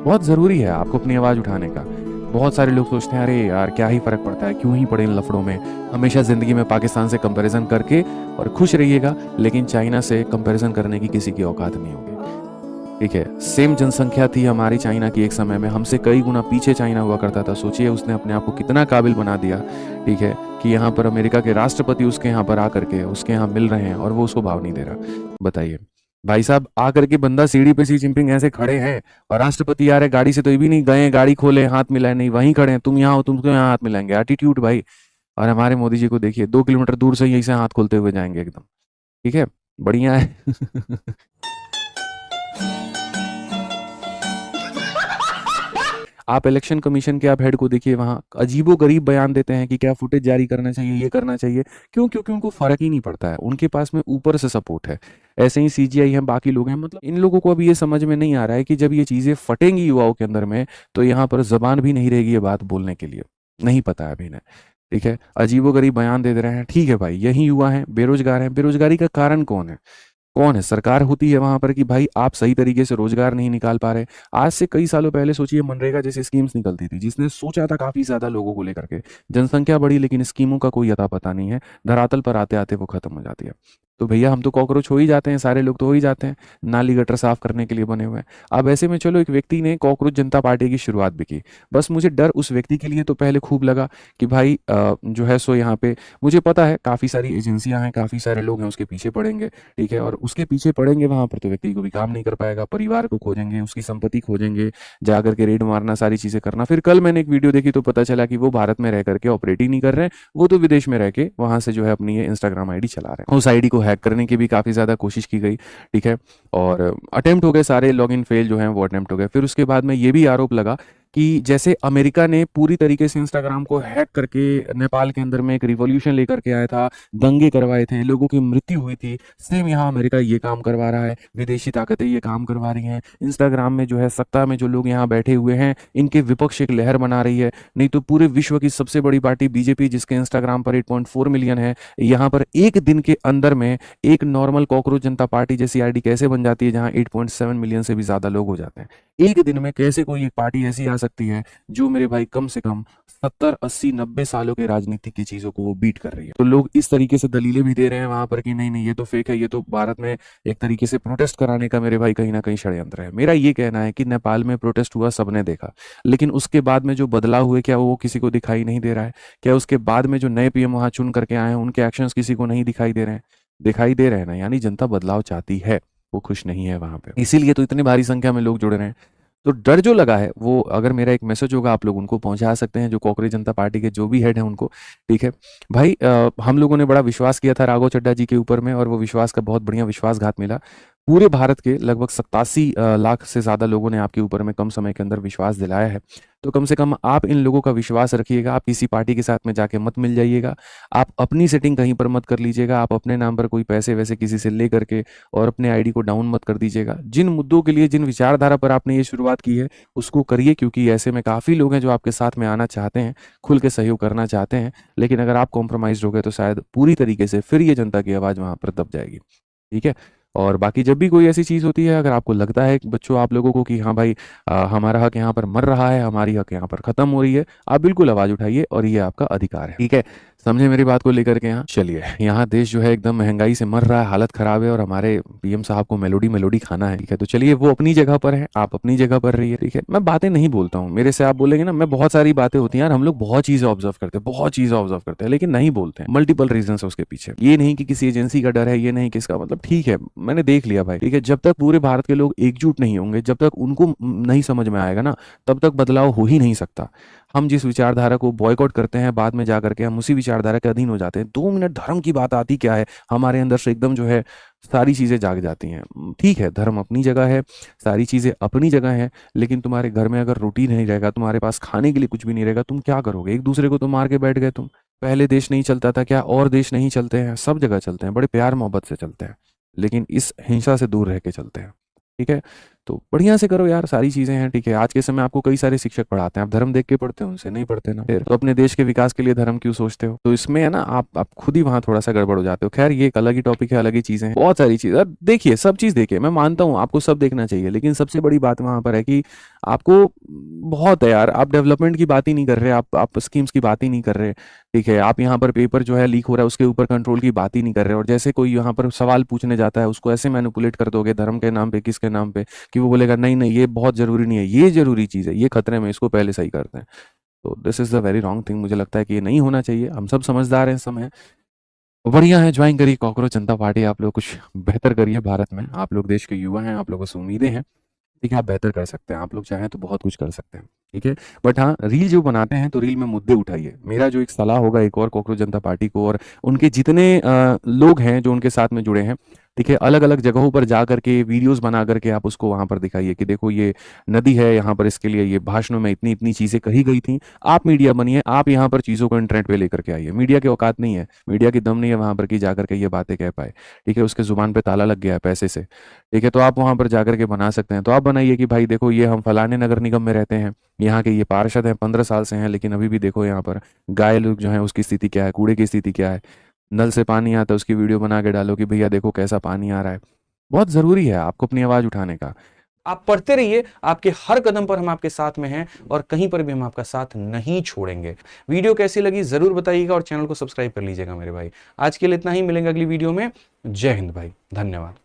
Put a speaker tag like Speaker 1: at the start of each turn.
Speaker 1: बहुत ज़रूरी है आपको अपनी आवाज़ उठाने का। बहुत सारे लोग सोचते हैं अरे यार क्या ही फ़र्क पड़ता है, क्यों ही पड़े इन लफड़ों में, हमेशा ज़िंदगी में पाकिस्तान से कंपैरिज़न करके और खुश रहिएगा, लेकिन चाइना से कंपैरिज़न करने की किसी की औकात नहीं होगी। ठीक है, सेम जनसंख्या थी हमारी चाइना की एक समय में, हमसे कई गुना पीछे चाइना हुआ करता था। सोचिए उसने अपने आप को कितना काबिल बना दिया, ठीक है, कि यहाँ पर अमेरिका के राष्ट्रपति उसके यहाँ पर आकर के उसके यहाँ मिल रहे हैं और वो उसको भाव नहीं दे रहा। बताइए भाई साहब, आकर के बंदा सीढ़ी पे सी जिनपिंग ऐसे खड़े हैं और राष्ट्रपति आ रहे गाड़ी से, तो ये भी नहीं गए गाड़ी खोले हाथ मिलाए, नहीं वहीं खड़े हैं, तुम यहाँ हो तुमको यहाँ हाथ मिलाएंगे, एटीट्यूड भाई। और हमारे मोदी जी को देखिए 2 किलोमीटर दूर से यहीं से हाथ खोलते हुए जाएंगे एकदम। ठीक है, बढ़िया है। आप इलेक्शन कमीशन के आप हेड को देखिए, वहाँ अजीबो-गरीब बयान देते हैं कि क्या फुटेज जारी करना चाहिए, ये करना चाहिए। क्यों? क्योंकि उनको फ़र्क ही नहीं पड़ता है। उनके पास में ऊपर से सपोर्ट है। ऐसे ही सीजीआई हैं, बाकी लोग हैं, मतलब इन लोगों को अभी ये समझ में नहीं आ रहा है कि जब ये चीज़ें फटेंगी युवाओं के अंदर में, तो यहाँ पर ज़बान भी नहीं रहेगी ये बात बोलने के लिए। नहीं पता है अभी इन्हें। ठीक है? अजीबो-गरीब बयान दे रहे हैं। ठीक है भाई, यही युवा हैं, बेरोज़गार हैं। बेरोज़गारी का कारण कौन है? कौन है? सरकार होती है वहाँ पर कि भाई आप सही तरीके से रोज़गार नहीं निकाल पा रहे। आज से कई सालों पहले सोचिए मनरेगा जैसी स्कीम्स निकलती थी, जिसने सोचा था काफ़ी ज़्यादा लोगों को लेकर के। जनसंख्या बढ़ी लेकिन स्कीमों का कोई अता पता नहीं है। धरातल पर आते-आते वो खत्म हो जाती है। तो भैया हम तो कॉकरोच हो ही जाते हैं, सारे लोग तो हो ही जाते हैं। नाली गटर साफ करने के लिए बने हुए हैं। अब ऐसे में चलो एक व्यक्ति ने कॉकरोच जनता पार्टी की शुरुआत भी की। बस मुझे डर उस व्यक्ति के लिए तो पहले खूब लगा कि भाई जो है सो यहाँ पे मुझे पता है काफ़ी सारी एजेंसियाँ हैं, काफ़ी सारे लोग हैं उसके पीछे पड़ेंगे। ठीक है, और उसके पीछे पड़ेंगे वहाँ पर तो व्यक्ति को भी काम नहीं कर पाएगा, परिवार को खोजेंगे, उसकी संपत्ति खोजेंगे, जाकर के रेड मारना, सारी चीज़ें करना। फिर कल मैंने एक वीडियो देखी तो पता चला कि वो भारत में रह करके ऑपरेट ही नहीं कर रहे हैं, वो तो विदेश में रह के वहाँ से जो है अपनी ये इंस्टाग्राम आईडी चला रहे हैं। उस आईडी को हैक करने की भी काफ़ी ज़्यादा कोशिश की गई, ठीक है, और अटेम्प्ट हो गए, सारे लॉगिन फेल जो हैं वो अटेम्प्ट हो गए। फिर उसके बाद में ये भी आरोप लगा कि जैसे अमेरिका ने पूरी तरीके से इंस्टाग्राम को हैक करके नेपाल के अंदर में एक रिवॉल्यूशन लेकर के आया था, दंगे करवाए थे, लोगों की मृत्यु हुई थी, सेम यहाँ अमेरिका ये काम करवा रहा है, विदेशी ताकतें ये काम करवा रही हैं। इंस्टाग्राम में जो है सत्ता में जो लोग यहाँ बैठे हुए हैं, इनके विपक्ष एक लहर बना रही है। नहीं तो पूरे विश्व की सबसे बड़ी पार्टी बीजेपी, जिसके इंस्टाग्राम पर 8.4 मिलियन है, यहाँ पर एक दिन के अंदर में एक नॉर्मल कॉकरोच जनता पार्टी जैसी आईडी कैसे बन जाती है, जहाँ 8.7 मिलियन से भी ज़्यादा लोग हो जाते हैं। एक दिन में कैसे कोई एक पार्टी ऐसी आ सकती है जो मेरे भाई कम से कम 70, 80, 90 सालों के राजनीतिक की चीज़ों को वो बीट कर रही है। तो लोग इस तरीके से दलीलें भी दे रहे हैं वहाँ पर कि नहीं, नहीं ये तो फेक है, ये तो भारत में एक तरीके से प्रोटेस्ट कराने का मेरे भाई कहीं न कहीं षड्यंत्र है। मेरा ये कहना है कि नेपाल में प्रोटेस्ट हुआ, सबने देखा, लेकिन उसके बाद में जो बदलाव हुए क्या वो किसी को दिखाई नहीं दे रहा है? क्या उसके बाद में जो नए पीएम वहाँ चुन करके आए हैं, उनके एक्शंस किसी को नहीं दिखाई दे रहे हैं? दिखाई दे रहे हैं ना, यानी जनता बदलाव चाहती है, वो खुश नहीं है वहाँ पे। इसीलिए तो इतनी भारी संख्या में लोग जुड़ रहे हैं। तो डर जो लगा है वो अगर मेरा एक मैसेज होगा आप लोग उनको पहुंचा सकते हैं, जो कॉकरोच जनता पार्टी के जो भी हेड हैं उनको। ठीक है भाई, हम लोगों ने बड़ा विश्वास किया था राघव चड्ढा जी के ऊपर में, और वो विश्वास का बहुत बढ़िया विश्वासघात मिला। पूरे भारत के लगभग 87 लाख से ज़्यादा लोगों ने आपके ऊपर में कम समय के अंदर विश्वास दिलाया है। तो कम से कम आप इन लोगों का विश्वास रखिएगा। आप किसी पार्टी के साथ में जाके मत मिल जाइएगा। आप अपनी सेटिंग कहीं पर मत कर लीजिएगा। आप अपने नाम पर कोई पैसे वैसे किसी से ले करके और अपने आईडी को डाउन मत कर दीजिएगा। जिन मुद्दों के लिए, जिन विचारधारा पर आपने ये शुरुआत की है उसको करिए, क्योंकि ऐसे में काफ़ी लोग हैं जो आपके साथ में आना चाहते हैं, खुल के सहयोग करना चाहते हैं। लेकिन अगर आप कॉम्प्रोमाइज़ हो गए तो शायद पूरी तरीके से फिर ये जनता की आवाज़ वहाँ पर दब जाएगी। ठीक है? और बाकी जब भी कोई ऐसी चीज़ होती है, अगर आपको लगता है बच्चों आप लोगों को कि हाँ भाई हमारा हक यहाँ पर मर रहा है, हमारी हक यहाँ पर ख़त्म हो रही है, आप बिल्कुल आवाज़ उठाइए और ये आपका अधिकार है। ठीक है? समझे मेरी बात को लेकर के यहाँ? चलिए, यहाँ देश जो है एकदम महँगाई से मर रहा है, हालत ख़राब है और हमारे पीएम साहब को मेलोडी खाना है। ठीक है? तो चलिए वो अपनी जगह पर है, आप अपनी जगह पर रहिए। ठीक है? मैं बातें नहीं बोलता हूँ, मेरे से आप बोलेंगे ना, मैं बहुत सारी बातें होती हैं यार, हम लोग बहुत चीज़ें ऑब्ज़र्व करते हैं, बहुत चीज़ें ऑब्ज़र्व करते हैं, लेकिन नहीं बोलते हैं। मल्टीपल रीज़न्स है उसके पीछे। ये नहीं कि किसी एजेंसी का डर है, ये नहीं कि इसका मतलब, ठीक है, मैंने देख लिया भाई। ठीक है? जब तक पूरे भारत के लोग एकजुट नहीं होंगे, जब तक उनको नहीं समझ में आएगा ना, तब तक बदलाव हो ही नहीं सकता। हम जिस विचारधारा को बॉयकॉट करते हैं, बाद में जाकर के हम उसी विचारधारा के अधीन हो जाते हैं। 2 मिनट धर्म की बात आती क्या है, हमारे अंदर से एकदम जो है सारी चीज़ें जाग जाती हैं। ठीक है, धर्म अपनी जगह है, सारी चीज़ें अपनी जगह हैं, लेकिन तुम्हारे घर में अगर रोटी नहीं रहेगा, तुम्हारे पास खाने के लिए कुछ भी नहीं रहेगा, तुम क्या करोगे? एक दूसरे को तो मार के बैठ गए तुम। पहले देश नहीं चलता था क्या? और देश नहीं चलते हैं? सब जगह चलते हैं, बड़े प्यार मोहब्बत से चलते हैं, लेकिन इस हिंसा से दूर रह के चलते हैं। ठीक है? तो बढ़िया से करो यार, सारी चीज़ें हैं, ठीक है। आज के समय आपको कई सारे शिक्षक पढ़ाते हैं, आप धर्म देख के पढ़ते हो उनसे? नहीं पढ़ते ना। फिर तो अपने देश के विकास के लिए धर्म क्यों सोचते हो? तो इसमें है ना, आप खुद ही वहाँ थोड़ा-सा गड़बड़ हो जाते हो। खैर ये एक अलग ही टॉपिक है, अलग ही चीज़ें हैं, बहुत सारी चीज़। अब देखिए, सब चीज़ देखिए, मैं मानता हूँ आपको सब देखना चाहिए, लेकिन सबसे बड़ी बात वहाँ पर है कि आपको बहुत है यार, आप डेवलपमेंट की बात ही नहीं कर रहे, आप स्कीम्स की बात ही नहीं कर रहे, ठीक है। आप यहाँ पर पेपर जो है लीक हो रहा है, उसके ऊपर कंट्रोल की बात ही नहीं कर रहे, और जैसे कोई यहाँ पर सवाल पूछने जाता है, उसको ऐसे मैनिपुलेट कर दोगे धर्म के नाम पे, किसके नाम पे, कि वो बोलेगा नहीं, नहीं ये बहुत ज़रूरी नहीं है, ये ज़रूरी चीज़ है, ये खतरे में, इसको पहले सही करते हैं। तो this is the very wrong thing, मुझे लगता है कि ये नहीं होना चाहिए। हम सब समझदार हैं इस समय। बढ़िया है, ज्वाइन करिए कॉकरोच जनता पार्टी, आप लोग कुछ बेहतर करिए भारत में। आप लोग देश के युवा हैं, आप लोगों से उम्मीदें हैं, ठीक है, आप बेहतर कर सकते हैं, आप लोग चाहें तो बहुत कुछ कर सकते हैं, ठीक है। बट हाँ, रील जो बनाते हैं तो रील में मुद्दे उठाइए। मेरा जो एक सलाह होगा एक और कॉकरोच जनता पार्टी को और उनके जितने लोग हैं जो उनके साथ में जुड़े हैं, ठीक है, अलग अलग जगहों पर जा करके वीडियोस बना करके आप उसको वहाँ पर दिखाइए कि देखो ये नदी है, यहाँ पर इसके लिए ये भाषणों में इतनी इतनी चीज़ें कही गई थी। आप मीडिया बनिए, आप यहाँ पर चीज़ों को इंटरनेट पे लेकर के आइए। मीडिया की औकात नहीं है, मीडिया की दम नहीं है वहाँ पर कि जा करके ये बातें कह पाए, ठीक है। उसके ज़ुबान पे ताला लग गया है पैसे से, ठीक है। तो आप वहाँ पर जाकर के बना सकते हैं, तो आप बनाइए कि भाई देखो ये हम फलाने नगर निगम में रहते हैं, यहाँ के ये पार्षद हैं, 15 साल से हैं, लेकिन अभी भी देखो यहाँ पर गाय लोग जो हैं उसकी स्थिति क्या है, कूड़े की स्थिति क्या है, नल से पानी आता है उसकी वीडियो बना के डालो कि भैया देखो कैसा पानी आ रहा है। बहुत ज़रूरी है आपको अपनी आवाज़ उठाने का। आप पढ़ते रहिए, आपके हर कदम पर हम आपके साथ में हैं और कहीं पर भी हम आपका साथ नहीं छोड़ेंगे। वीडियो कैसी लगी ज़रूर बताइएगा और चैनल को सब्सक्राइब कर लीजिएगा मेरे भाई। आज के लिए इतना ही, मिलेंगे अगली वीडियो में। जय हिंद भाई, धन्यवाद।